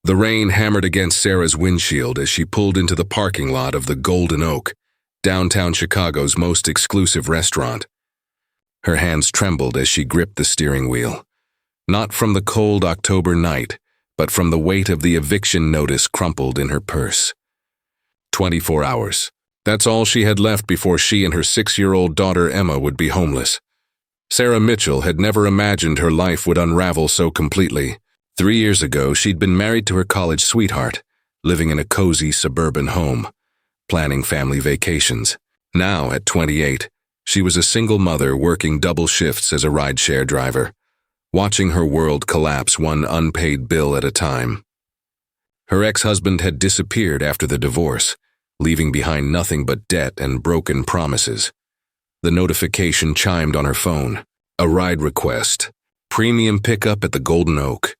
The rain hammered against Sarah's windshield as she pulled into the parking lot of the Golden Oak, downtown Chicago's most exclusive restaurant. Her hands trembled as she gripped the steering wheel, not from the cold October night, but from the weight of the eviction notice crumpled in her purse. 24 hours. That's all she had left before she and her 6-year-old daughter Emma would be homeless. Sarah Mitchell had never imagined her life would unravel so completely. 3 years ago, she'd been married to her college sweetheart, living in a cozy suburban home, planning family vacations. Now, at 28, she was a single mother working double shifts as a rideshare driver, watching her world collapse one unpaid bill at a time. Her ex-husband had disappeared after the divorce, leaving behind nothing but debt and broken promises. The notification chimed on her phone. A ride request. Premium pickup at the Golden Oak.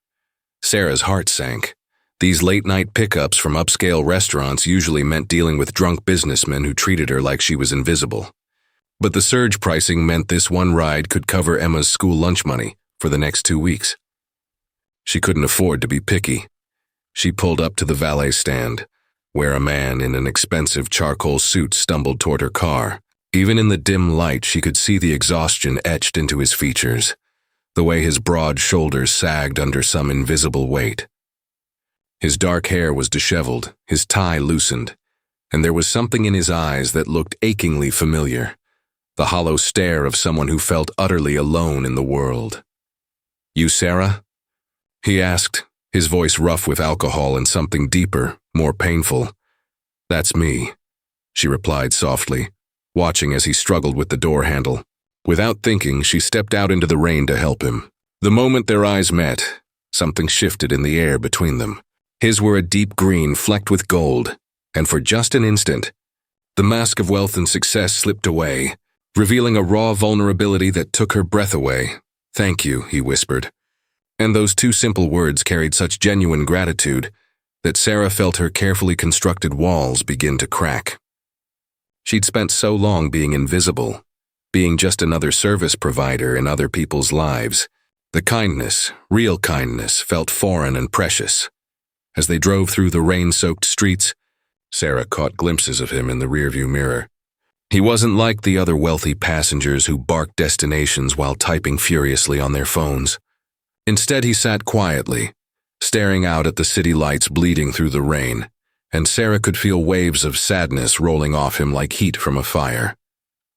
Sarah's heart sank. These late-night pickups from upscale restaurants usually meant dealing with drunk businessmen who treated her like she was invisible. But the surge pricing meant this one ride could cover Emma's school lunch money for the next 2 weeks. She couldn't afford to be picky. She pulled up to the valet stand, where a man in an expensive charcoal suit stumbled toward her car. Even in the dim light, she could see the exhaustion etched into his features, the way his broad shoulders sagged under some invisible weight. His dark hair was disheveled, his tie loosened, and there was something in his eyes that looked achingly familiar, the hollow stare of someone who felt utterly alone in the world. "You Sarah?" he asked, his voice rough with alcohol and something deeper, more painful. "That's me," she replied softly, watching as he struggled with the door handle. Without thinking, she stepped out into the rain to help him. The moment their eyes met, something shifted in the air between them. His were a deep green flecked with gold, and for just an instant, the mask of wealth and success slipped away, revealing a raw vulnerability that took her breath away. "Thank you," he whispered. And those two simple words carried such genuine gratitude that Sarah felt her carefully constructed walls begin to crack. She'd spent so long being invisible, being just another service provider in other people's lives. The kindness, real kindness, felt foreign and precious. As they drove through the rain-soaked streets, Sarah caught glimpses of him in the rearview mirror. He wasn't like the other wealthy passengers who barked destinations while typing furiously on their phones. Instead, he sat quietly, staring out at the city lights bleeding through the rain, and Sarah could feel waves of sadness rolling off him like heat from a fire.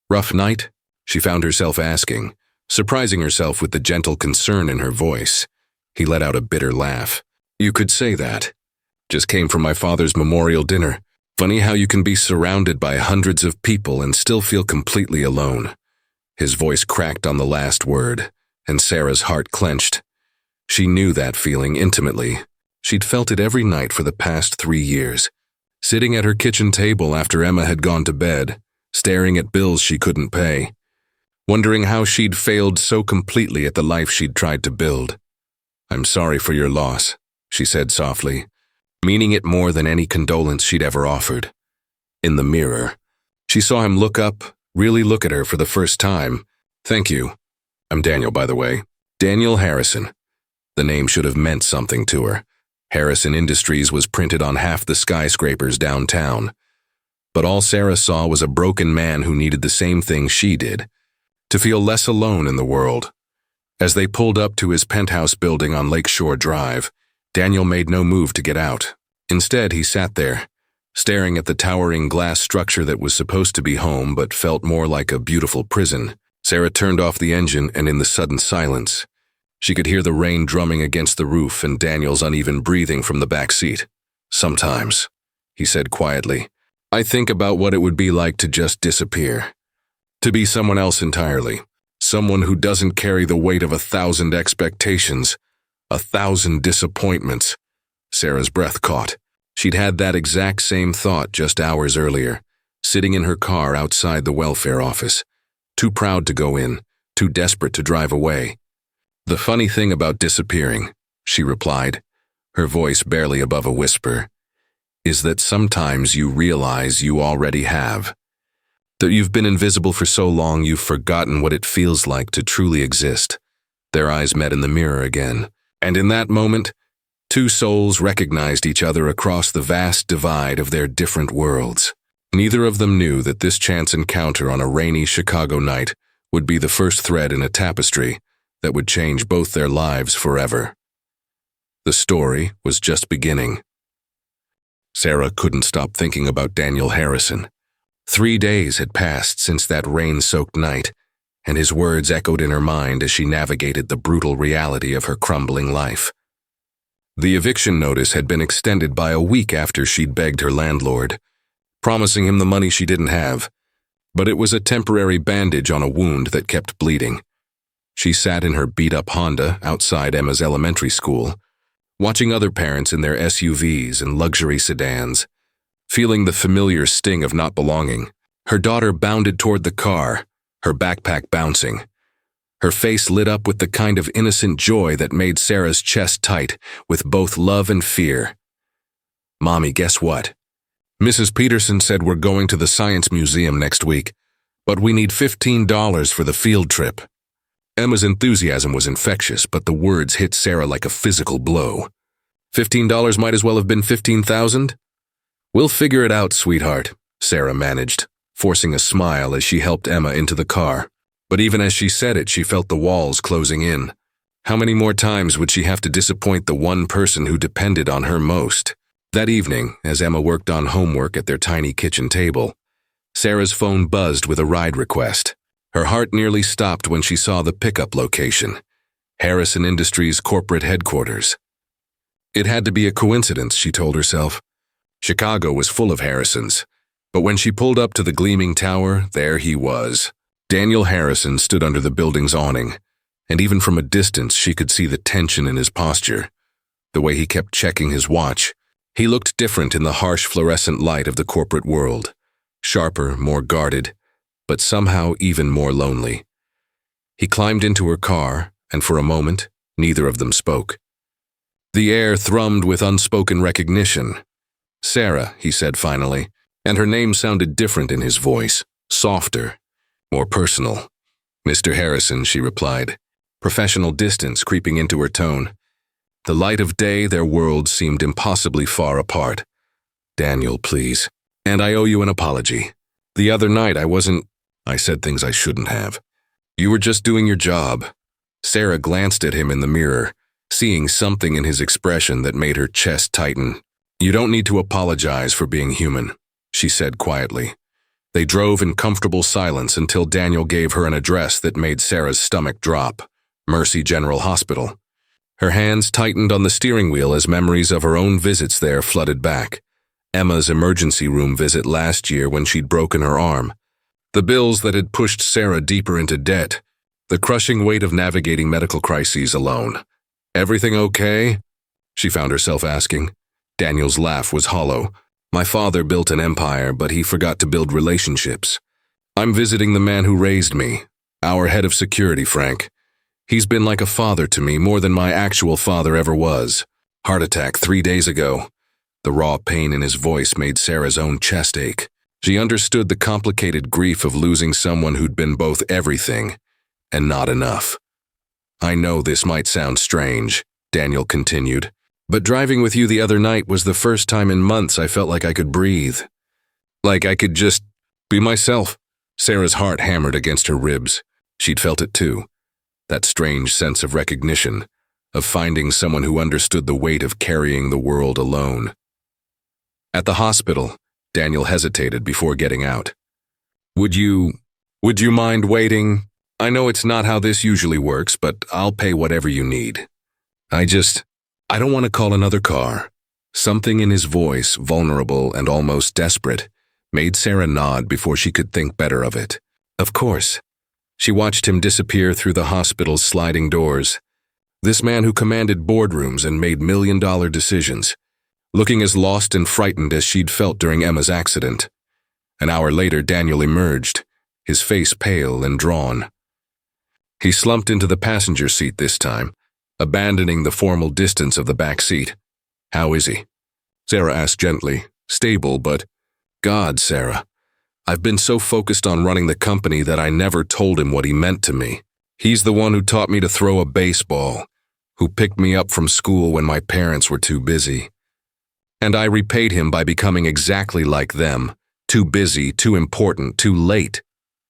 "Rough night?" she found herself asking, surprising herself with the gentle concern in her voice. He let out a bitter laugh. "You could say that. Just came from my father's memorial dinner. Funny how you can be surrounded by hundreds of people and still feel completely alone." His voice cracked on the last word, and Sarah's heart clenched. She knew that feeling intimately. She'd felt it every night for the past 3 years, sitting at her kitchen table after Emma had gone to bed, staring at bills she couldn't pay, wondering how she'd failed so completely at the life she'd tried to build. "I'm sorry for your loss," she said softly, meaning it more than any condolence she'd ever offered. In the mirror, she saw him look up, really look at her for the first time. "Thank you. I'm Daniel, by the way. Daniel Harrison." The name should have meant something to her. Harrison Industries was printed on half the skyscrapers downtown. But all Sarah saw was a broken man who needed the same thing she did, to feel less alone in the world. As they pulled up to his penthouse building on Lakeshore Drive, Daniel made no move to get out. Instead, he sat there, staring at the towering glass structure that was supposed to be home but felt more like a beautiful prison. Sarah turned off the engine, and in the sudden silence, she could hear the rain drumming against the roof and Daniel's uneven breathing from the back seat. "Sometimes," he said quietly, "I think about what it would be like to just disappear. To be someone else entirely. Someone who doesn't carry the weight of 1,000 expectations, 1,000 disappointments." Sarah's breath caught. She'd had that exact same thought just hours earlier, sitting in her car outside the welfare office, too proud to go in, too desperate to drive away. "The funny thing about disappearing," she replied, her voice barely above a whisper, "is that sometimes you realize you already have. That you've been invisible for so long you've forgotten what it feels like to truly exist." Their eyes met in the mirror again, and in that moment, Two souls recognized each other across the vast divide of their different worlds. Neither of them knew that this chance encounter on a rainy Chicago night would be the first thread in a tapestry that would change both their lives forever. The story was just beginning. Sarah couldn't stop thinking about Daniel Harrison. 3 days had passed since that rain-soaked night, and his words echoed in her mind as she navigated the brutal reality of her crumbling life. The eviction notice had been extended by a week after she'd begged her landlord, promising him the money she didn't have, but it was a temporary bandage on a wound that kept bleeding. She sat in her beat-up Honda outside Emma's elementary school, watching other parents in their SUVs and luxury sedans, feeling the familiar sting of not belonging. Her daughter bounded toward the car, her backpack bouncing. Her face lit up with the kind of innocent joy that made Sarah's chest tight with both love and fear. "Mommy, guess what? Mrs. Peterson said we're going to the Science Museum next week, but we need $15 for the field trip." Emma's enthusiasm was infectious, but the words hit Sarah like a physical blow. $15 might as well have been 15,000? "We'll figure it out, sweetheart," Sarah managed, forcing a smile as she helped Emma into the car. But even as she said it, she felt the walls closing in. How many more times would she have to disappoint the one person who depended on her most? That evening, as Emma worked on homework at their tiny kitchen table, Sarah's phone buzzed with a ride request. Her heart nearly stopped when she saw the pickup location, Harrison Industries' corporate headquarters. It had to be a coincidence, she told herself. Chicago was full of Harrisons, but when she pulled up to the gleaming tower, there he was. Daniel Harrison stood under the building's awning, and even from a distance she could see the tension in his posture, the way he kept checking his watch. He looked different in the harsh fluorescent light of the corporate world, sharper, more guarded, but somehow even more lonely. He climbed into her car, and for a moment, neither of them spoke. The air thrummed with unspoken recognition. "Sarah," he said finally, and her name sounded different in his voice, softer, more personal. "Mr. Harrison," she replied, professional distance creeping into her tone. The light of day, their worlds seemed impossibly far apart. "Daniel, please. And I owe you an apology. The other night I said things I shouldn't have. You were just doing your job." Sarah glanced at him in the mirror, seeing something in his expression that made her chest tighten. "You don't need to apologize for being human," she said quietly. They drove in comfortable silence until Daniel gave her an address that made Sarah's stomach drop, Mercy General Hospital. Her hands tightened on the steering wheel as memories of her own visits there flooded back. Emma's emergency room visit last year when she'd broken her arm. The bills that had pushed Sarah deeper into debt. The crushing weight of navigating medical crises alone. "Everything okay?" she found herself asking. Daniel's laugh was hollow. "My father built an empire, but he forgot to build relationships. I'm visiting the man who raised me, our head of security, Frank. He's been like a father to me, more than my actual father ever was. Heart attack 3 days ago." The raw pain in his voice made Sarah's own chest ache. She understood the complicated grief of losing someone who'd been both everything and not enough. "I know this might sound strange," Daniel continued, "but driving with you the other night was the first time in months I felt like I could breathe. Like I could just be myself." Sarah's heart hammered against her ribs. She'd felt it too. That strange sense of recognition, of finding someone who understood the weight of carrying the world alone. At the hospital, Daniel hesitated before getting out. Would you mind waiting? I know it's not how this usually works, but I'll pay whatever you need. I don't want to call another car." Something in his voice, vulnerable and almost desperate, made Sarah nod before she could think better of it. "Of course." She watched him disappear through the hospital's sliding doors. This man who commanded boardrooms and made million-dollar decisions, looking as lost and frightened as she'd felt during Emma's accident. An hour later, Daniel emerged, his face pale and drawn. He slumped into the passenger seat this time, abandoning the formal distance of the back seat. "How is he?" Sarah asked gently. "Stable, but..." "God, Sarah, I've been so focused on running the company that I never told him what he meant to me. He's the one who taught me to throw a baseball, who picked me up from school when my parents were too busy. And I repaid him by becoming exactly like them, too busy, too important, too late.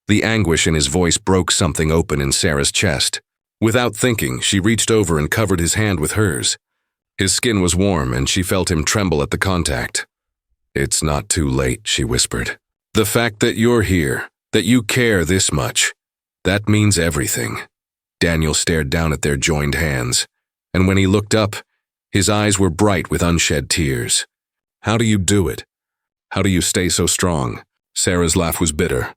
The anguish in his voice broke something open in Sarah's chest. Without thinking, she reached over and covered his hand with hers. His skin was warm, and she felt him tremble at the contact. "It's not too late," she whispered. "The fact that you're here, that you care this much, that means everything." Daniel stared down at their joined hands, and when he looked up, his eyes were bright with unshed tears. "How do you do it? How do you stay so strong?" Sarah's laugh was bitter.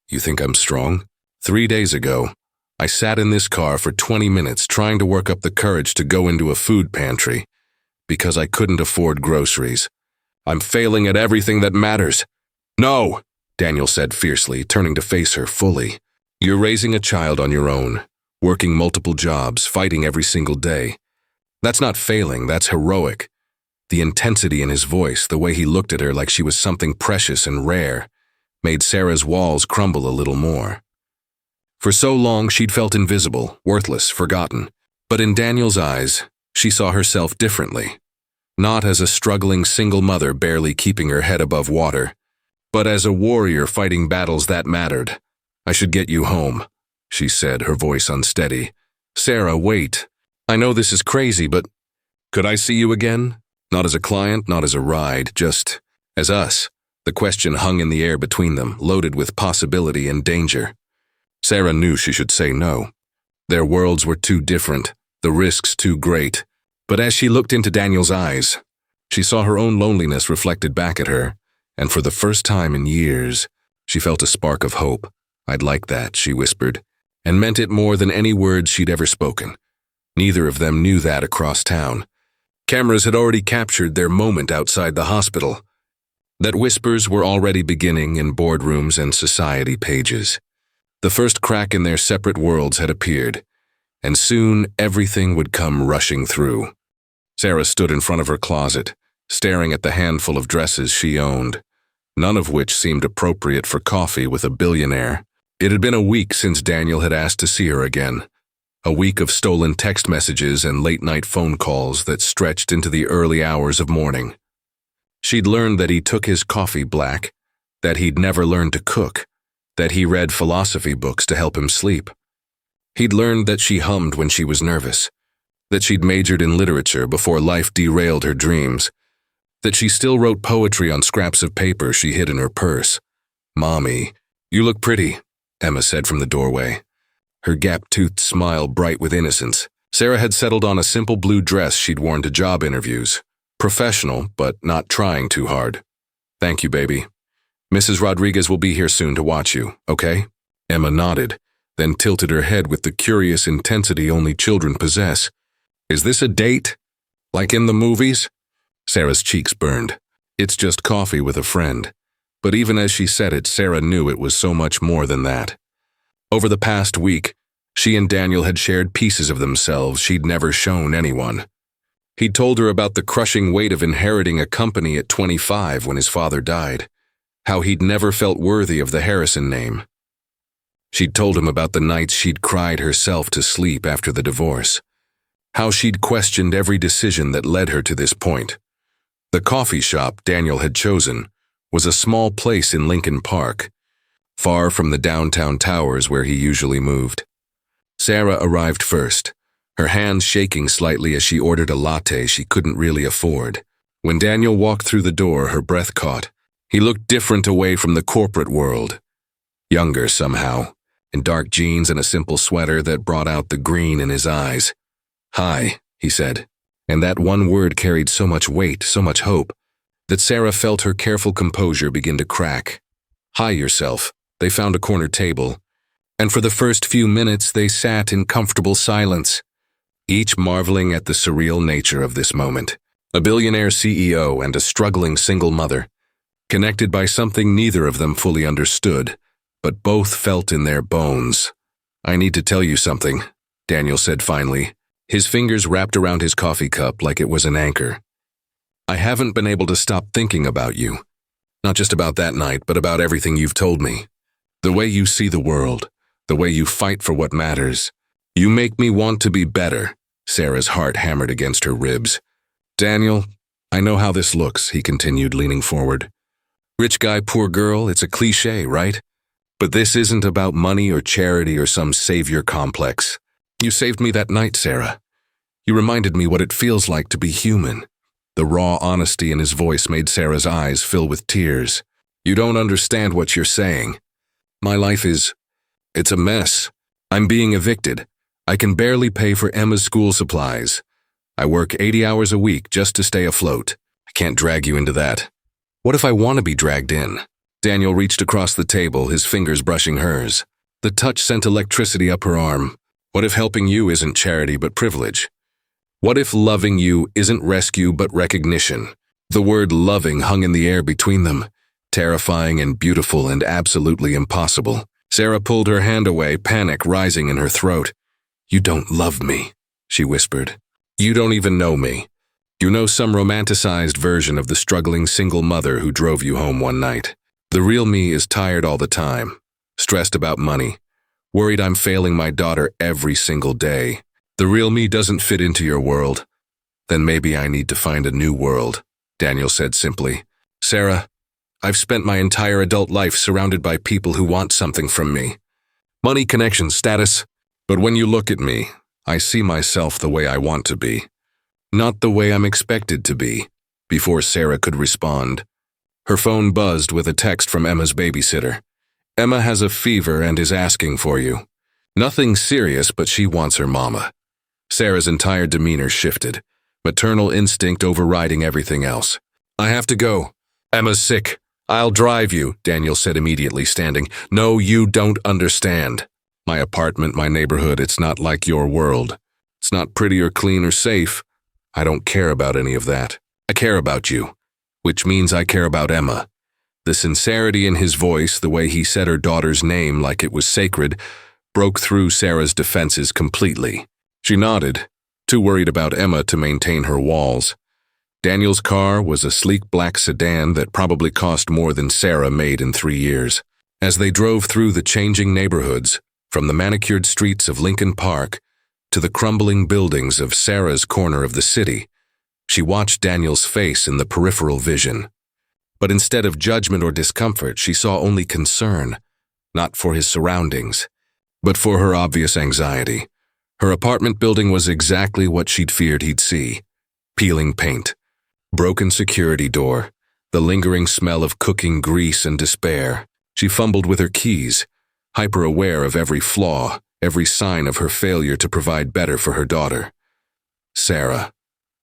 "You think I'm strong? 3 days ago, I sat in this car for 20 minutes trying to work up the courage to go into a food pantry because I couldn't afford groceries. I'm failing at everything that matters." "No," Daniel said fiercely, turning to face her fully. "You're raising a child on your own, working multiple jobs, fighting every single day. That's not failing, that's heroic." The intensity in his voice, the way he looked at her like she was something precious and rare, made Sarah's walls crumble a little more. For so long she'd felt invisible, worthless, forgotten. But in Daniel's eyes, she saw herself differently. Not as a struggling single mother barely keeping her head above water, but as a warrior fighting battles that mattered. "I should get you home," she said, her voice unsteady. "Sarah, wait. I know this is crazy, but could I see you again? Not as a client, not as a ride, just as us." The question hung in the air between them, loaded with possibility and danger. Sarah knew she should say no. Their worlds were too different, the risks too great. But as she looked into Daniel's eyes, she saw her own loneliness reflected back at her, and for the first time in years, she felt a spark of hope. "I'd like that," she whispered, and meant it more than any words she'd ever spoken. Neither of them knew that across town. Cameras had already captured their moment outside the hospital. That whispers were already beginning in boardrooms and society pages. The first crack in their separate worlds had appeared, and soon everything would come rushing through. Sarah stood in front of her closet, staring at the handful of dresses she owned, none of which seemed appropriate for coffee with a billionaire. It had been a week since Daniel had asked to see her again. A week of stolen text messages and late-night phone calls that stretched into the early hours of morning. She'd learned that he took his coffee black, that he'd never learned to cook, that he read philosophy books to help him sleep. He'd learned that she hummed when she was nervous, that she'd majored in literature before life derailed her dreams, that she still wrote poetry on scraps of paper she hid in her purse. "Mommy, you look pretty," Emma said from the doorway, her gap-toothed smile bright with innocence. Sarah had settled on a simple blue dress she'd worn to job interviews. Professional, but not trying too hard. "Thank you, baby. Mrs. Rodriguez will be here soon to watch you, okay?" Emma nodded, then tilted her head with the curious intensity only children possess. "Is this a date? Like in the movies?" Sarah's cheeks burned. "It's just coffee with a friend." But even as she said it, Sarah knew it was so much more than that. Over the past week, she and Daniel had shared pieces of themselves she'd never shown anyone. He'd told her about the crushing weight of inheriting a company at 25 when his father died, how he'd never felt worthy of the Harrison name. She'd told him about the nights she'd cried herself to sleep after the divorce, how she'd questioned every decision that led her to this point. The coffee shop Daniel had chosen was a small place in Lincoln Park, far from the downtown towers where he usually moved. Sarah arrived first, her hands shaking slightly as she ordered a latte she couldn't really afford. When Daniel walked through the door, her breath caught. He looked different away from the corporate world. Younger somehow, in dark jeans and a simple sweater that brought out the green in his eyes. "Hi," he said, and that one word carried so much weight, so much hope, that Sarah felt her careful composure begin to crack. "Hi yourself." They found a corner table, and for the first few minutes they sat in comfortable silence, each marveling at the surreal nature of this moment. A billionaire CEO and a struggling single mother, connected by something neither of them fully understood, but both felt in their bones. "I need to tell you something," Daniel said finally, his fingers wrapped around his coffee cup like it was an anchor. "I haven't been able to stop thinking about you. Not just about that night, but about everything you've told me. The way you see the world, the way you fight for what matters. You make me want to be better, Sarah's heart hammered against her ribs. "Daniel, I know how this looks," he continued, leaning forward. "Rich guy, poor girl, it's a cliché, right? But this isn't about money or charity or some savior complex. You saved me that night, Sarah. You reminded me what it feels like to be human." The raw honesty in his voice made Sarah's eyes fill with tears. "You don't understand what you're saying. My life it's a mess. I'm being evicted. I can barely pay for Emma's school supplies. I work 80 hours a week just to stay afloat. I can't drag you into that. What if I want to be dragged in?" Daniel reached across the table, his fingers brushing hers. The touch sent electricity up her arm. "What if helping you isn't charity but privilege? What if loving you isn't rescue but recognition?" The word loving hung in the air between them, terrifying and beautiful and absolutely impossible. Sarah pulled her hand away, panic rising in her throat. "You don't love me," she whispered. "You don't even know me. You know some romanticized version of the struggling single mother who drove you home one night. The real me is tired all the time, stressed about money, worried I'm failing my daughter every single day. The real me doesn't fit into your world. Then maybe I need to find a new world," Daniel said simply. "Sarah, I've spent my entire adult life surrounded by people who want something from me. Money, connection, status. But when you look at me, I see myself the way I want to be. Not the way I'm expected to be." Before Sarah could respond, her phone buzzed with a text from Emma's babysitter. "Emma has a fever and is asking for you. Nothing serious, but she wants her mama." Sarah's entire demeanor shifted, maternal instinct overriding everything else. "I have to go. Emma's sick. I'll drive you," Daniel said immediately, standing. "No, you don't understand. My apartment, my neighborhood, it's not like your world. It's not pretty or clean or safe. I don't care about any of that. I care about you, which means I care about Emma." The sincerity in his voice, the way he said her daughter's name like it was sacred, broke through Sarah's defenses completely. She nodded, too worried about Emma to maintain her walls. Daniel's car was a sleek black sedan that probably cost more than Sarah made in 3 years. As they drove through the changing neighborhoods, from the manicured streets of Lincoln Park to the crumbling buildings of Sarah's corner of the city, she watched Daniel's face in the peripheral vision. But instead of judgment or discomfort, she saw only concern, not for his surroundings, but for her obvious anxiety. Her apartment building was exactly what she'd feared he'd see: peeling paint, broken security door, the lingering smell of cooking grease and despair. She fumbled with her keys, hyper-aware of every flaw, every sign of her failure to provide better for her daughter. "Sarah,"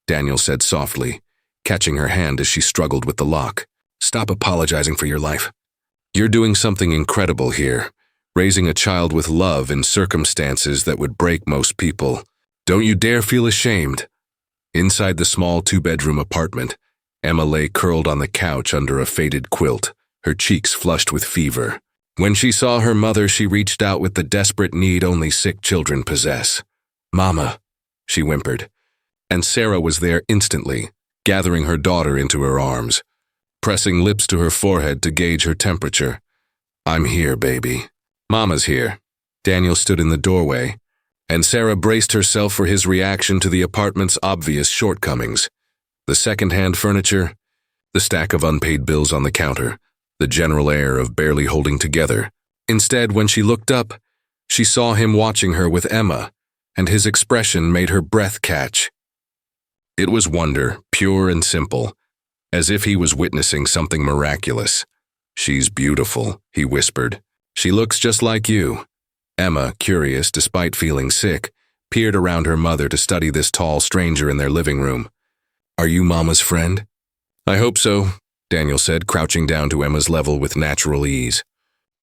Daniel said softly, catching her hand as she struggled with the lock. "Stop apologizing for your life. You're doing something incredible here, raising a child with love in circumstances that would break most people. Don't you dare feel ashamed." Inside the small 2-bedroom apartment, Emma lay curled on the couch under a faded quilt, her cheeks flushed with fever. When she saw her mother, she reached out with the desperate need only sick children possess. "Mama," she whimpered. And Sarah was there instantly, gathering her daughter into her arms, pressing lips to her forehead to gauge her temperature. "I'm here, baby. Mama's here." Daniel stood in the doorway, and Sarah braced herself for his reaction to the apartment's obvious shortcomings. The second-hand furniture, the stack of unpaid bills on the counter, the general air of barely holding together. Instead, when she looked up, she saw him watching her with Emma, and his expression made her breath catch. It was wonder, pure and simple, as if he was witnessing something miraculous. "She's beautiful," he whispered. "She looks just like you." Emma, curious despite feeling sick, peered around her mother to study this tall stranger in their living room. "Are you Mama's friend?" "I hope so," Daniel said, crouching down to Emma's level with natural ease.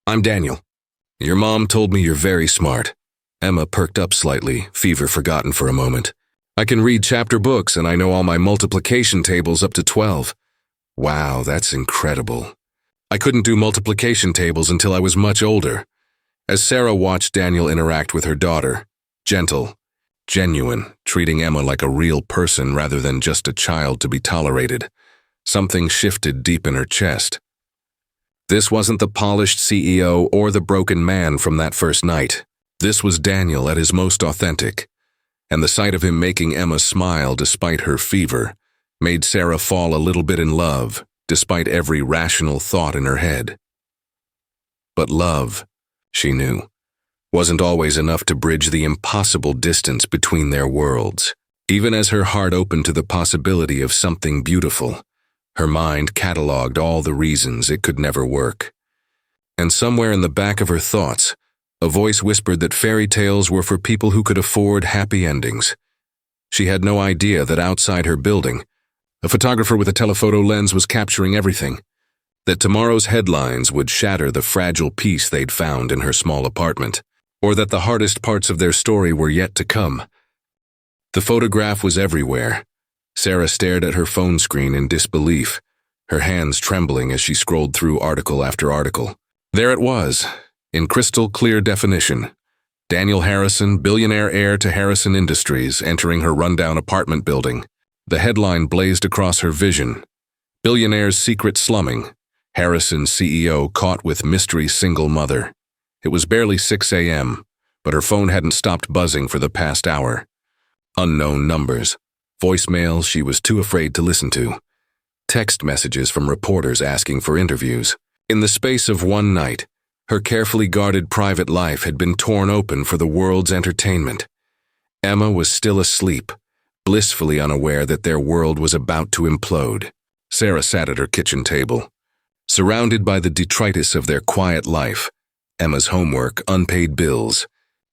"I'm Daniel. Your mom told me you're very smart." Emma perked up slightly, fever forgotten for a moment. "I can read chapter books and I know all my multiplication tables up to 12. "Wow, that's incredible." "I couldn't do multiplication tables until I was much older." As Sarah watched Daniel interact with her daughter, gentle, genuine, treating Emma like a real person rather than just a child to be tolerated, something shifted deep in her chest. This wasn't the polished CEO or the broken man from that first night. This was Daniel at his most authentic. and the sight of him making Emma smile despite her fever made Sarah fall a little bit in love, despite every rational thought in her head. But love, she knew, wasn't always enough to bridge the impossible distance between their worlds. Even as her heart opened to the possibility of something beautiful, her mind cataloged all the reasons it could never work. And somewhere in the back of her thoughts, a voice whispered that fairy tales were for people who could afford happy endings. She had no idea that outside her building, a photographer with a telephoto lens was capturing everything, that tomorrow's headlines would shatter the fragile peace they'd found in her small apartment, or that the hardest parts of their story were yet to come. The photograph was everywhere. Sarah stared at her phone screen in disbelief, her hands trembling as she scrolled through article after article. There it was, in crystal clear definition. Daniel Harrison, billionaire heir to Harrison Industries, entering her rundown apartment building. The headline blazed across her vision. Billionaire's secret slumming. Harrison CEO caught with mystery single mother. It was barely 6 a.m., but her phone hadn't stopped buzzing for the past hour. Unknown numbers. Voicemails she was too afraid to listen to. Text messages from reporters asking for interviews. In the space of one night, her carefully guarded private life had been torn open for the world's entertainment. Emma was still asleep, blissfully unaware that their world was about to implode. Sarah sat at her kitchen table. Surrounded by the detritus of their quiet life, Emma's homework, unpaid bills,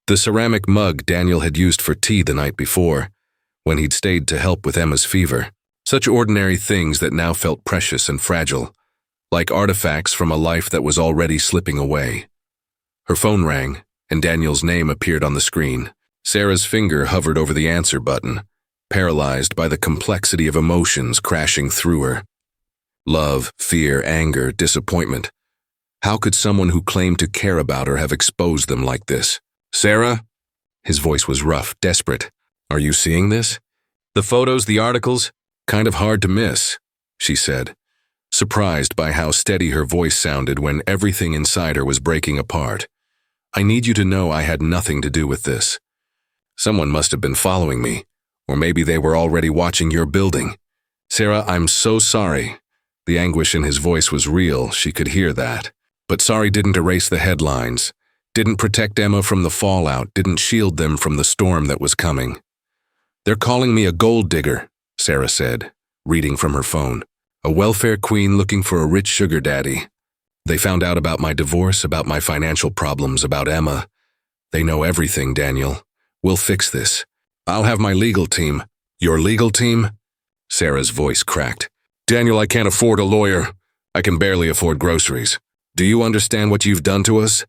the ceramic mug Daniel had used for tea the night before, when he'd stayed to help with Emma's fever. Such ordinary things that now felt precious and fragile, like artifacts from a life that was already slipping away. Her phone rang, and Daniel's name appeared on the screen. Sarah's finger hovered over the answer button, paralyzed by the complexity of emotions crashing through her. Love, fear, anger, disappointment. How could someone who claimed to care about her have exposed them like this? Sarah? His voice was rough, desperate. Are you seeing this? The photos, the articles? Kind of hard to miss, she said, surprised by how steady her voice sounded when everything inside her was breaking apart. I need you to know I had nothing to do with this. Someone must have been following me, or maybe they were already watching your building. Sarah, I'm so sorry. The anguish in his voice was real, she could hear that. But sorry didn't erase the headlines, didn't protect Emma from the fallout, didn't shield them from the storm that was coming. They're calling me a gold digger, Sarah said, reading from her phone. A welfare queen looking for a rich sugar daddy. They found out about my divorce, about my financial problems, about Emma. They know everything, Daniel. We'll fix this. I'll have my legal team. Your legal team? Sarah's voice cracked. Daniel, I can't afford a lawyer. I can barely afford groceries. Do you understand what you've done to us?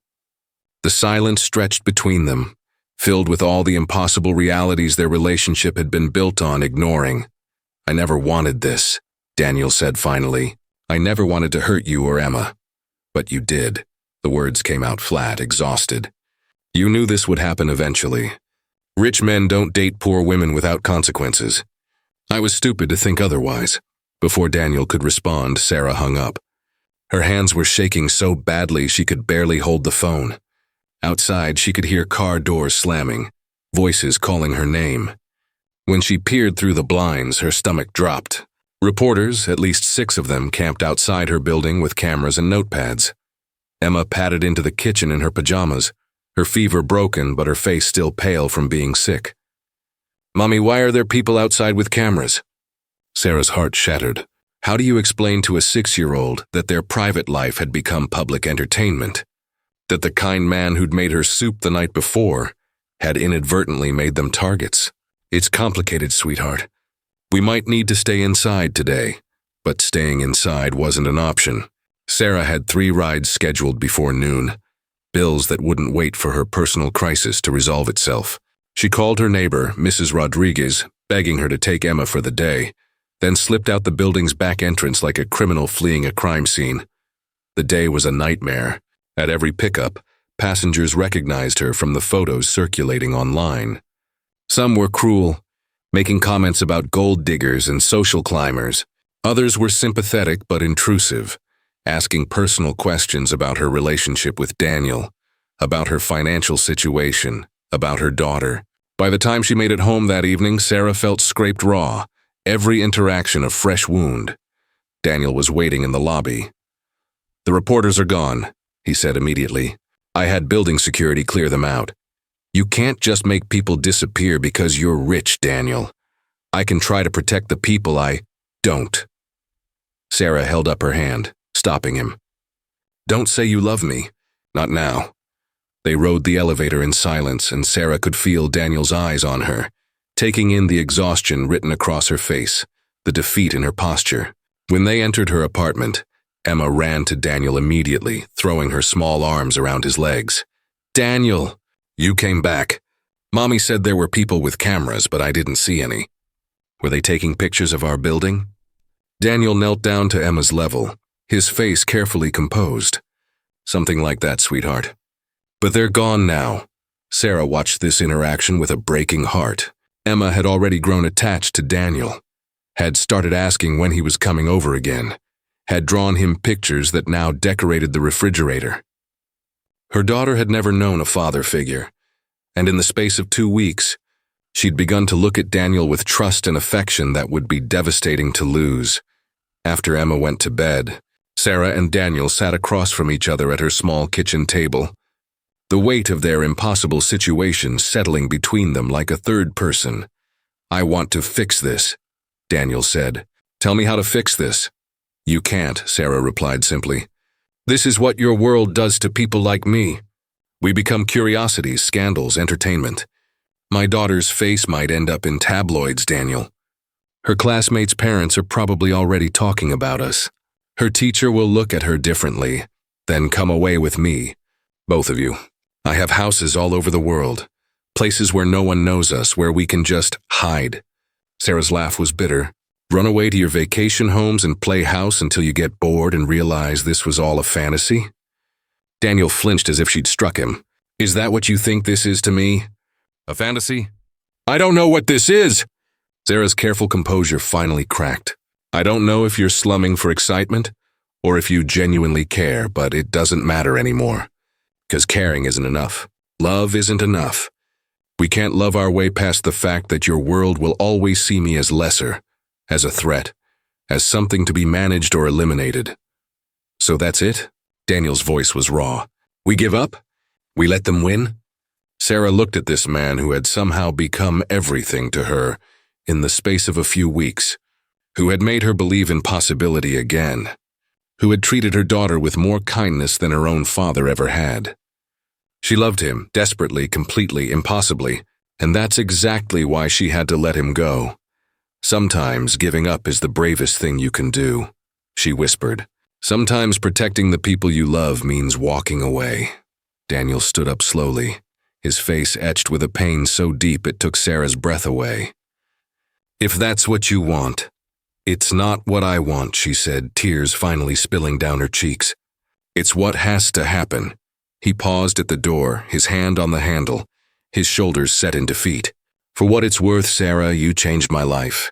The silence stretched between them, filled with all the impossible realities their relationship had been built on ignoring. I never wanted this, Daniel said finally. I never wanted to hurt you or Emma. But you did. The words came out flat, exhausted. You knew this would happen eventually. Rich men don't date poor women without consequences. I was stupid to think otherwise. Before Daniel could respond, Sarah hung up. Her hands were shaking so badly she could barely hold the phone. Outside, she could hear car doors slamming, voices calling her name. When she peered through the blinds, her stomach dropped. Reporters, at least 6 of them, camped outside her building with cameras and notepads. Emma padded into the kitchen in her pajamas, her fever broken but her face still pale from being sick. Mommy, why are there people outside with cameras? Sarah's heart shattered. How do you explain to a 6-year-old that their private life had become public entertainment? That the kind man who'd made her soup the night before had inadvertently made them targets? It's complicated, sweetheart. We might need to stay inside today, but staying inside wasn't an option. Sarah had 3 rides scheduled before noon, bills that wouldn't wait for her personal crisis to resolve itself. She called her neighbor, Mrs. Rodriguez, begging her to take Emma for the day, then slipped out the building's back entrance like a criminal fleeing a crime scene. The day was a nightmare. At every pickup, passengers recognized her from the photos circulating online. Some were cruel, making comments about gold diggers and social climbers. Others were sympathetic but intrusive, asking personal questions about her relationship with Daniel, about her financial situation, about her daughter. By the time she made it home that evening, Sarah felt scraped raw, every interaction a fresh wound. Daniel was waiting in the lobby. "The reporters are gone," he said immediately. "I had building security clear them out. You can't just make people disappear because you're rich, Daniel. I can try to protect the people I don't." Sarah held up her hand, stopping him. "Don't say you love me. Not now." They rode the elevator in silence, and Sarah could feel Daniel's eyes on her, taking in the exhaustion written across her face, the defeat in her posture. When they entered her apartment, Emma ran to Daniel immediately, throwing her small arms around his legs. "Daniel, you came back. Mommy said there were people with cameras, but I didn't see any. Were they taking pictures of our building?" Daniel knelt down to Emma's level, his face carefully composed. "Something like that, sweetheart. But they're gone now." Sarah watched this interaction with a breaking heart. Emma had already grown attached to Daniel, had started asking when he was coming over again, had drawn him pictures that now decorated the refrigerator. Her daughter had never known a father figure, and in the space of 2 weeks, she'd begun to look at Daniel with trust and affection that would be devastating to lose. After Emma went to bed, Sarah and Daniel sat across from each other at her small kitchen table, the weight of their impossible situation settling between them like a third person. "I want to fix this," Daniel said. "Tell me how to fix this." "You can't," Sarah replied simply. "This is what your world does to people like me. We become curiosities, scandals, entertainment. My daughter's face might end up in tabloids, Daniel. Her classmates' parents are probably already talking about us. Her teacher will look at her differently, then come away with me. Both of you. I have houses all over the world, places where no one knows us, where we can just hide." Sarah's laugh was bitter. "Run away to your vacation homes and play house until you get bored and realize this was all a fantasy?" Daniel flinched as if she'd struck him. "Is that what you think this is to me? A fantasy? I don't know what this is!" Sarah's careful composure finally cracked. "I don't know if you're slumming for excitement or if you genuinely care, but it doesn't matter anymore. Because caring isn't enough. Love isn't enough. We can't love our way past the fact that your world will always see me as lesser, as a threat, as something to be managed or eliminated." "So that's it?" Daniel's voice was raw. "We give up? We let them win?" Sarah looked at this man who had somehow become everything to her in the space of a few weeks, who had made her believe in possibility again, who had treated her daughter with more kindness than her own father ever had. She loved him, desperately, completely, impossibly, and that's exactly why she had to let him go. "Sometimes giving up is the bravest thing you can do," she whispered. "Sometimes protecting the people you love means walking away." Daniel stood up slowly, his face etched with a pain so deep it took Sarah's breath away. "If that's what you want." "It's not what I want," she said, tears finally spilling down her cheeks. "It's what has to happen." He paused at the door, his hand on the handle, his shoulders set in defeat. "For what it's worth, Sarah, you changed my life.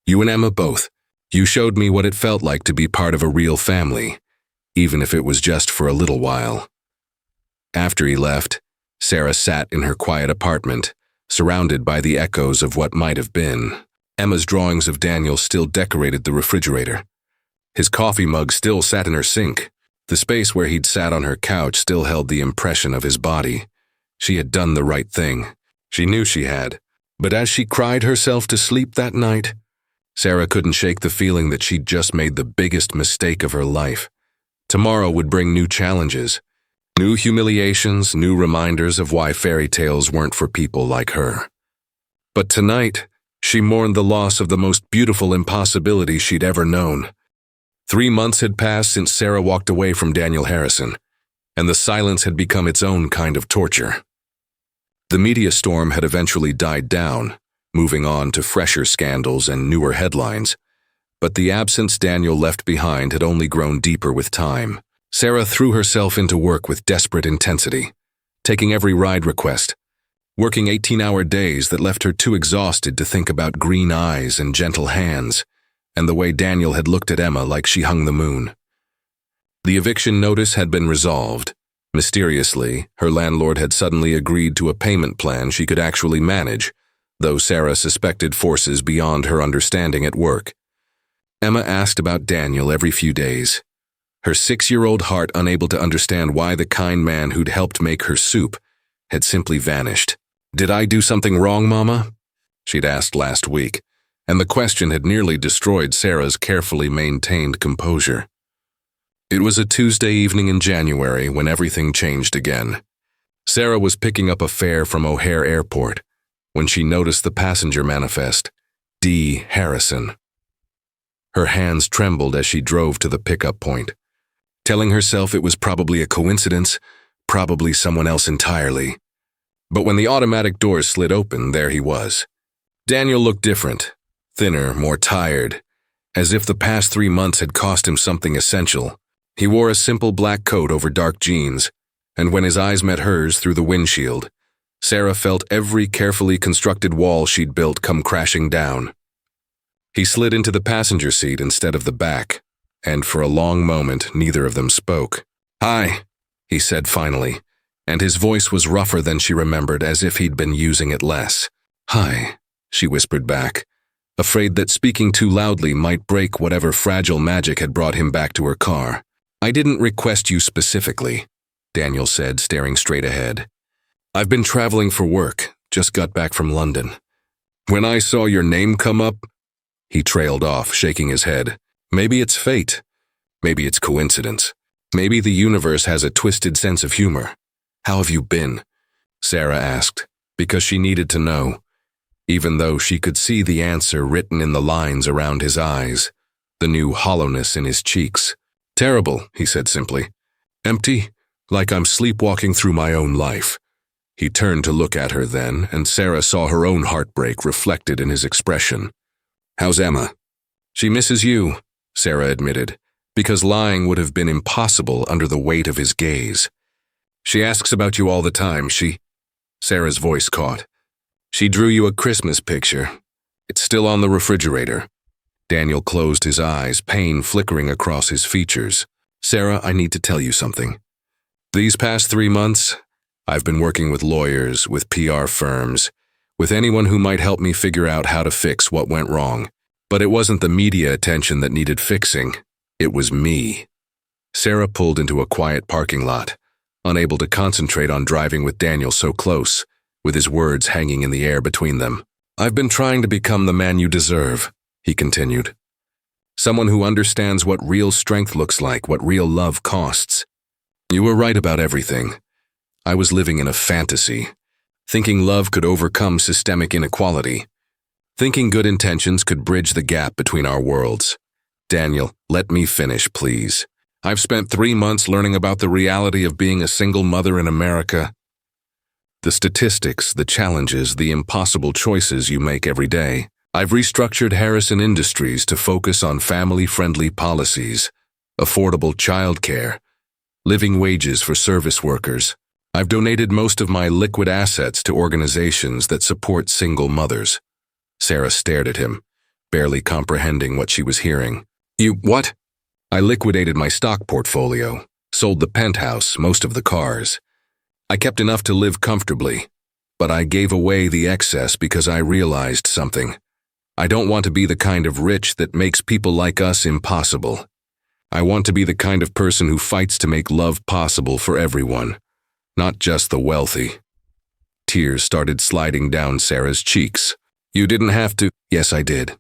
You and Emma both. You showed me what it felt like to be part of a real family, even if it was just for a little while." After he left, Sarah sat in her quiet apartment, surrounded by the echoes of what might have been. Emma's drawings of Daniel still decorated the refrigerator. His coffee mug still sat in her sink. The space where he'd sat on her couch still held the impression of his body. She had done the right thing. She knew she had. But as she cried herself to sleep that night, Sarah couldn't shake the feeling that she'd just made the biggest mistake of her life. Tomorrow would bring new challenges, new humiliations, new reminders of why fairy tales weren't for people like her. But tonight, she mourned the loss of the most beautiful impossibility she'd ever known. 3 months had passed since Sarah walked away from Daniel Harrison, and the silence had become its own kind of torture. The media storm had eventually died down, moving on to fresher scandals and newer headlines, but the absence Daniel left behind had only grown deeper with time. Sarah threw herself into work with desperate intensity, taking every ride request, working 18-hour days that left her too exhausted to think about green eyes and gentle hands, and the way Daniel had looked at Emma like she hung the moon. The eviction notice had been resolved. Mysteriously, her landlord had suddenly agreed to a payment plan she could actually manage, though Sarah suspected forces beyond her understanding at work. Emma asked about Daniel every few days, her 6-year-old heart unable to understand why the kind man who'd helped make her soup had simply vanished. "Did I do something wrong, Mama?" she'd asked last week, and the question had nearly destroyed Sarah's carefully maintained composure. It was a Tuesday evening in January when everything changed again. Sarah was picking up a fare from O'Hare Airport when she noticed the passenger manifest, D. Harrison. Her hands trembled as she drove to the pickup point, telling herself it was probably a coincidence, probably someone else entirely. But when the automatic doors slid open, there he was. Daniel looked different, thinner, more tired, as if the past 3 months had cost him something essential. He wore a simple black coat over dark jeans, and when his eyes met hers through the windshield, Sarah felt every carefully constructed wall she'd built come crashing down. He slid into the passenger seat instead of the back, and for a long moment neither of them spoke. "Hi," he said finally, and his voice was rougher than she remembered, as if he'd been using it less. "Hi," she whispered back, afraid that speaking too loudly might break whatever fragile magic had brought him back to her car. "I didn't request you specifically," Daniel said, staring straight ahead. "I've been traveling for work, just got back from London. When I saw your name come up," he trailed off, shaking his head. "Maybe it's fate. Maybe it's coincidence. Maybe the universe has a twisted sense of humor. How have you been?" Sarah asked, because she needed to know, even though she could see the answer written in the lines around his eyes, the new hollowness in his cheeks. "Terrible," he said simply. "Empty, like I'm sleepwalking through my own life." He turned to look at her then, and Sarah saw her own heartbreak reflected in his expression. "How's Emma?" "She misses you," Sarah admitted, because lying would have been impossible under the weight of his gaze. "She asks about you all the time. Sarah's voice caught. "She drew you a Christmas picture. It's still on the refrigerator." Daniel closed his eyes, pain flickering across his features. "Sarah, I need to tell you something. These past 3 months, I've been working with lawyers, with PR firms, with anyone who might help me figure out how to fix what went wrong. But it wasn't the media attention that needed fixing. It was me." Sarah pulled into a quiet parking lot, unable to concentrate on driving with Daniel so close, with his words hanging in the air between them. "I've been trying to become the man you deserve," he continued. "Someone who understands what real strength looks like, what real love costs. You were right about everything. I was living in a fantasy, thinking love could overcome systemic inequality, thinking good intentions could bridge the gap between our worlds. Daniel, let me finish, please. I've spent 3 months learning about the reality of being a single mother in America. The statistics, the challenges, the impossible choices you make every day. I've restructured Harrison Industries to focus on family-friendly policies, affordable childcare, living wages for service workers. I've donated most of my liquid assets to organizations that support single mothers." Sarah stared at him, barely comprehending what she was hearing. "You, what?" "I liquidated my stock portfolio, sold the penthouse, most of the cars. I kept enough to live comfortably, but I gave away the excess because I realized something. I don't want to be the kind of rich that makes people like us impossible. I want to be the kind of person who fights to make love possible for everyone, not just the wealthy." Tears started sliding down Sarah's cheeks. "You didn't have to." "Yes, I did.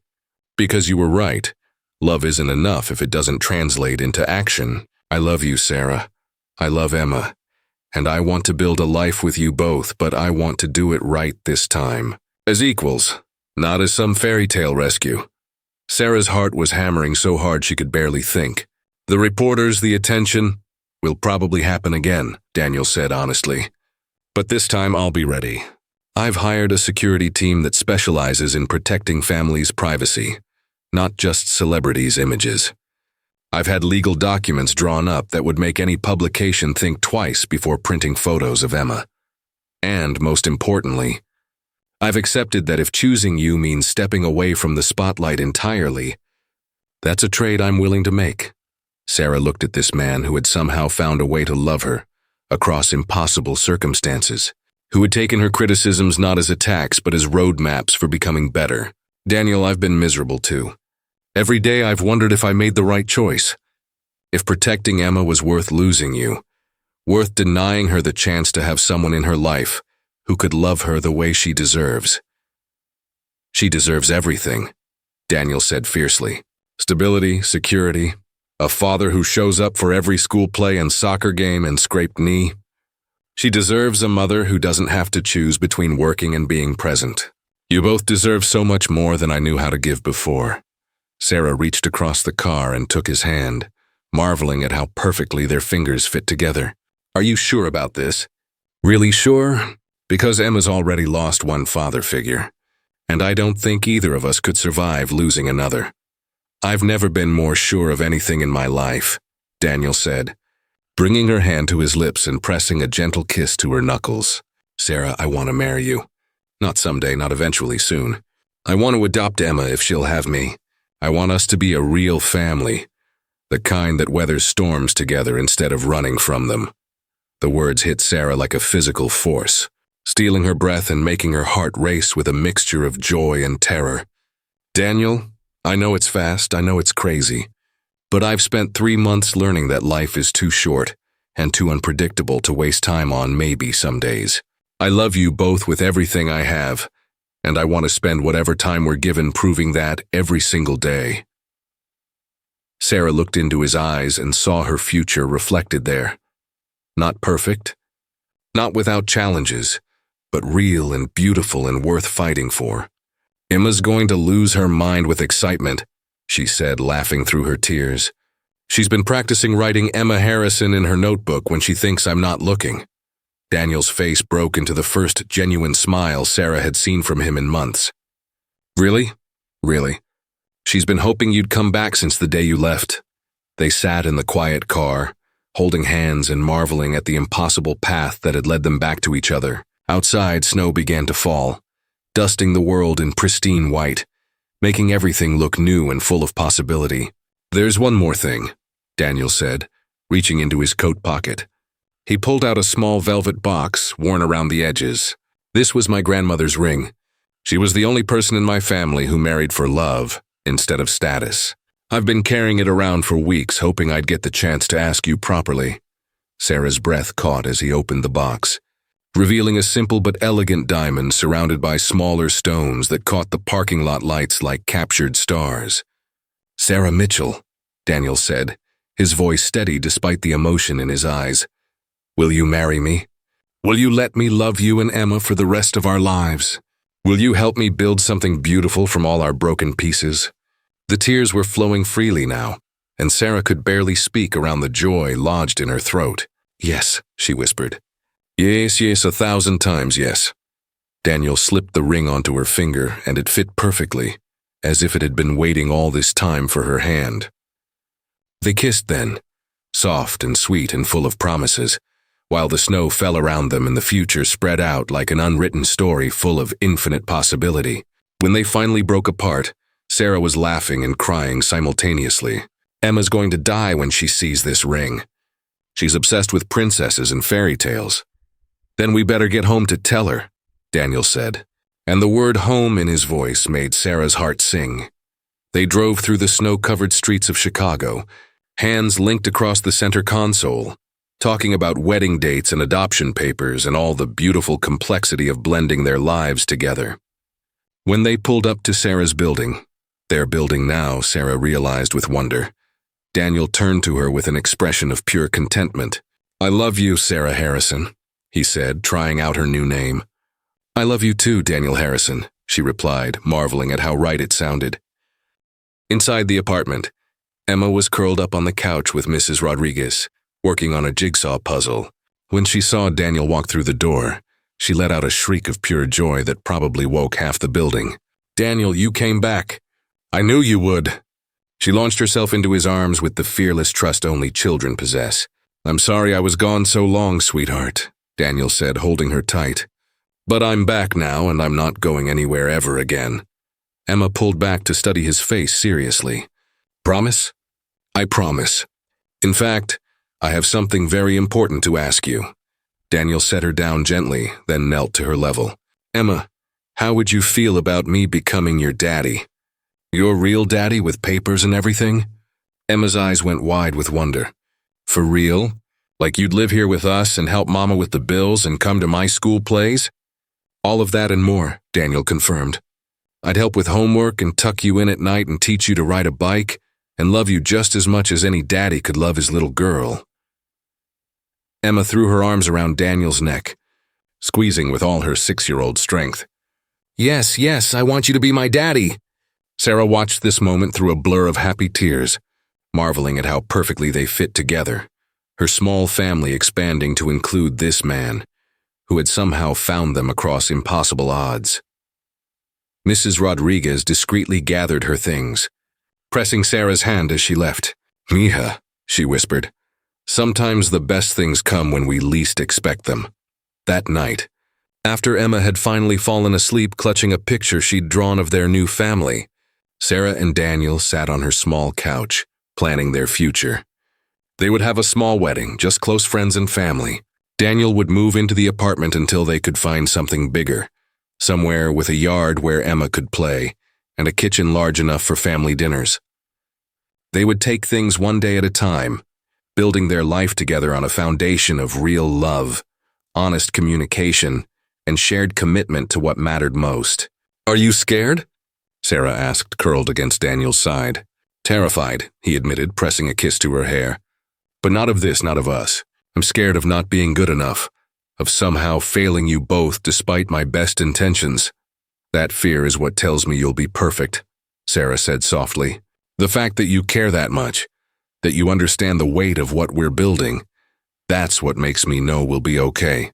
Because you were right. Love isn't enough if it doesn't translate into action. I love you, Sarah. I love Emma. And I want to build a life with you both, but I want to do it right this time. As equals, not as some fairy tale rescue." Sarah's heart was hammering so hard she could barely think. "The reporters, the attention, will probably happen again," Daniel said honestly. "But this time I'll be ready. I've hired a security team that specializes in protecting families' privacy, not just celebrities' images. I've had legal documents drawn up that would make any publication think twice before printing photos of Emma. And, most importantly, I've accepted that if choosing you means stepping away from the spotlight entirely, that's a trade I'm willing to make." Sarah looked at this man who had somehow found a way to love her, across impossible circumstances, who had taken her criticisms not as attacks but as roadmaps for becoming better. Daniel, I've been miserable too. Every day I've wondered if I made the right choice. If protecting Emma was worth losing you, worth denying her the chance to have someone in her life who could love her the way she deserves. She deserves everything, Daniel said fiercely. Stability, security, a father who shows up for every school play and soccer game and scraped knee. She deserves a mother who doesn't have to choose between working and being present. You both deserve so much more than I knew how to give before. Sarah reached across the car and took his hand, marveling at how perfectly their fingers fit together. Are you sure about this? Really sure? Because Emma's already lost one father figure, and I don't think either of us could survive losing another. I've never been more sure of anything in my life, Daniel said, bringing her hand to his lips and pressing a gentle kiss to her knuckles. Sarah, I want to marry you. Not someday, not eventually, soon. I want to adopt Emma if she'll have me. I want us to be a real family, the kind that weathers storms together instead of running from them. The words hit Sarah like a physical force, stealing her breath and making her heart race with a mixture of joy and terror. Daniel, I know it's fast, I know it's crazy, but I've spent 3 months learning that life is too short and too unpredictable to waste time on maybe some days. I love you both with everything I have, and I want to spend whatever time we're given proving that every single day. Sarah looked into his eyes and saw her future reflected there. Not perfect, not without challenges, but real and beautiful and worth fighting for. Emma's going to lose her mind with excitement, she said, laughing through her tears. She's been practicing writing Emma Harrison in her notebook when she thinks I'm not looking. Daniel's face broke into the first genuine smile Sarah had seen from him in months. Really? Really? She's been hoping you'd come back since the day you left. They sat in the quiet car, holding hands and marveling at the impossible path that had led them back to each other. Outside, snow began to fall, dusting the world in pristine white, making everything look new and full of possibility. There's one more thing, Daniel said, reaching into his coat pocket. He pulled out a small velvet box worn around the edges. This was my grandmother's ring. She was the only person in my family who married for love instead of status. I've been carrying it around for weeks, hoping I'd get the chance to ask you properly. Sarah's breath caught as he opened the box, revealing a simple but elegant diamond surrounded by smaller stones that caught the parking lot lights like captured stars. Sarah Mitchell, Daniel said, his voice steady despite the emotion in his eyes. Will you marry me? Will you let me love you and Emma for the rest of our lives? Will you help me build something beautiful from all our broken pieces? The tears were flowing freely now, and Sarah could barely speak around the joy lodged in her throat. Yes, she whispered. Yes, yes, 1,000 times yes. Daniel slipped the ring onto her finger, and it fit perfectly, as if it had been waiting all this time for her hand. They kissed then, soft and sweet and full of promises, while the snow fell around them and the future spread out like an unwritten story full of infinite possibility. When they finally broke apart, Sarah was laughing and crying simultaneously. Emma's going to die when she sees this ring. She's obsessed with princesses and fairy tales. Then we better get home to tell her, Daniel said, and the word home in his voice made Sarah's heart sing. They drove through the snow-covered streets of Chicago, hands linked across the center console, talking about wedding dates and adoption papers and all the beautiful complexity of blending their lives together. When they pulled up to Sarah's building, their building now, Sarah realized with wonder, Daniel turned to her with an expression of pure contentment. I love you, Sarah Harrison, he said, trying out her new name. I love you too, Daniel Harrison, she replied, marveling at how right it sounded. Inside the apartment, Emma was curled up on the couch with Mrs. Rodriguez, working on a jigsaw puzzle. When she saw Daniel walk through the door, she let out a shriek of pure joy that probably woke half the building. Daniel, you came back. I knew you would. She launched herself into his arms with the fearless trust only children possess. I'm sorry I was gone so long, sweetheart, Daniel said, holding her tight. But I'm back now, and I'm not going anywhere ever again. Emma pulled back to study his face seriously. Promise? I promise. In fact, I have something very important to ask you. Daniel set her down gently, then knelt to her level. Emma, how would you feel about me becoming your daddy? Your real daddy with papers and everything? Emma's eyes went wide with wonder. For real? Like you'd live here with us and help Mama with the bills and come to my school plays? All of that and more, Daniel confirmed. I'd help with homework and tuck you in at night and teach you to ride a bike and love you just as much as any daddy could love his little girl. Emma threw her arms around Daniel's neck, squeezing with all her 6-year-old strength. Yes, yes, I want you to be my daddy. Sarah watched this moment through a blur of happy tears, marveling at how perfectly they fit together, her small family expanding to include this man, who had somehow found them across impossible odds. Mrs. Rodriguez discreetly gathered her things, pressing Sarah's hand as she left. Mija, she whispered, sometimes the best things come when we least expect them. That night, after Emma had finally fallen asleep clutching a picture she'd drawn of their new family, Sarah and Daniel sat on her small couch, planning their future. They would have a small wedding, just close friends and family. Daniel would move into the apartment until they could find something bigger, somewhere with a yard where Emma could play, and a kitchen large enough for family dinners. They would take things one day at a time, building their life together on a foundation of real love, honest communication, and shared commitment to what mattered most. Are you scared? Sarah asked, curled against Daniel's side. Terrified, he admitted, pressing a kiss to her hair. But not of this, not of us. I'm scared of not being good enough, of somehow failing you both despite my best intentions. That fear is what tells me you'll be perfect, Sarah said softly. The fact that you care that much, that you understand the weight of what we're building, that's what makes me know we'll be okay.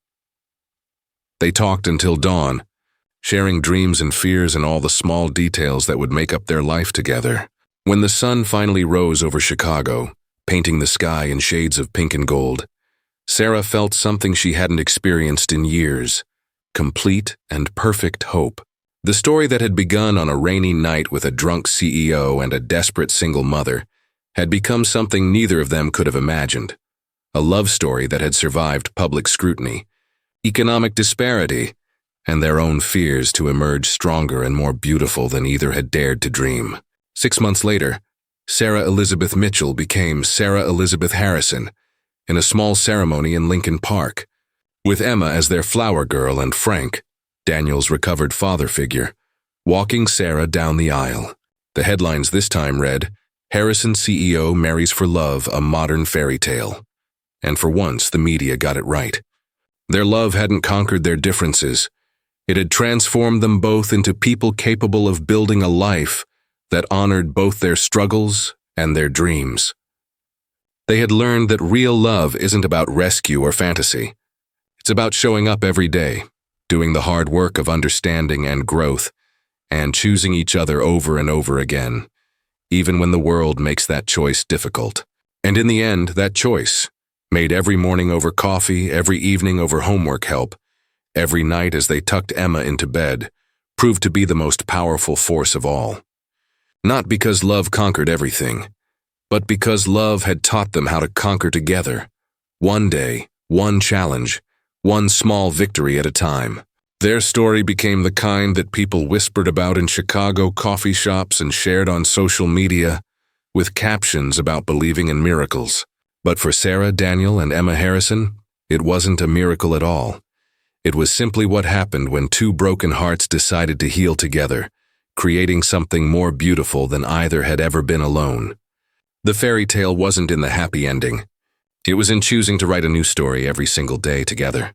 They talked until dawn, sharing dreams and fears and all the small details that would make up their life together. When the sun finally rose over Chicago, painting the sky in shades of pink and gold, Sarah felt something she hadn't experienced in years: complete and perfect hope. The story that had begun on a rainy night with a drunk CEO and a desperate single mother had become something neither of them could have imagined. A love story that had survived public scrutiny, economic disparity, and their own fears to emerge stronger and more beautiful than either had dared to dream. 6 months later, Sarah Elizabeth Mitchell became Sarah Elizabeth Harrison in a small ceremony in Lincoln Park, with Emma as their flower girl and Frank, Daniel's recovered father figure, walking Sarah down the aisle. The headlines this time read, Harrison CEO marries for love, a modern fairy tale. And for once, the media got it right. Their love hadn't conquered their differences. It had transformed them both into people capable of building a life that honored both their struggles and their dreams. They had learned that real love isn't about rescue or fantasy. It's about showing up every day, doing the hard work of understanding and growth, and choosing each other over and over again, even when the world makes that choice difficult. And in the end, that choice, made every morning over coffee, every evening over homework help, every night as they tucked Emma into bed, proved to be the most powerful force of all. Not because love conquered everything, but because love had taught them how to conquer together, one day, one challenge, one small victory at a time. Their story became the kind that people whispered about in Chicago coffee shops and shared on social media, with captions about believing in miracles. But for Sarah, Daniel, and Emma Harrison, it wasn't a miracle at all. It was simply what happened when two broken hearts decided to heal together, creating something more beautiful than either had ever been alone. The fairy tale wasn't in the happy ending. It was in choosing to write a new story every single day together.